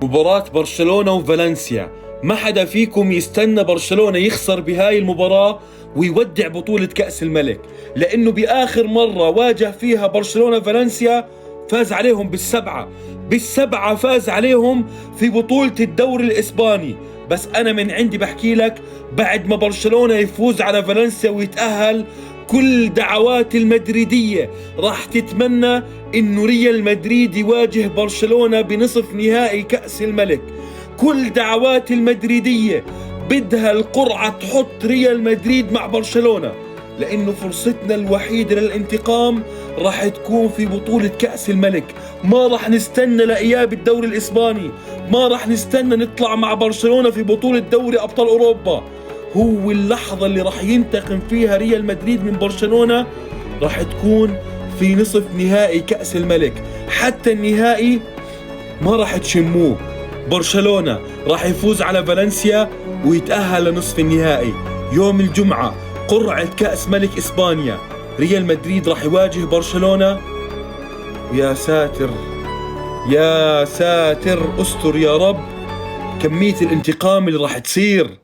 مباراة برشلونة وفالنسيا، ما حدا فيكم يستنى برشلونة يخسر بهاي المباراة ويودع بطولة كأس الملك، لأنه بآخر مرة واجه فيها برشلونة فالنسيا فاز عليهم بالسبعة فاز عليهم في بطولة الدوري الإسباني. بس أنا من عندي بحكي لك، بعد ما برشلونة يفوز على فالنسيا ويتأهل، كل دعوات المدريدية راح تتمنى إنه ريال مدريد يواجه برشلونة بنصف نهائي كأس الملك. كل دعوات المدريدية بدها القرعة تحط ريال مدريد مع برشلونة، لأنه فرصتنا الوحيدة للانتقام راح تكون في بطولة كأس الملك. ما راح نستنى لإياب الدوري الإسباني، ما راح نستنى نطلع مع برشلونة في بطولة دوري أبطال أوروبا. هو اللحظة اللي راح ينتقم فيها ريال مدريد من برشلونة راح تكون في نصف نهائي كأس الملك. حتى النهائي ما راح تشموه. برشلونة راح يفوز على فالنسيا ويتأهل لنصف النهائي. يوم الجمعة قرعة كأس ملك إسبانيا، ريال مدريد راح يواجه برشلونة. يا ساتر يا ساتر، استر يا رب كمية الانتقام اللي راح تصير.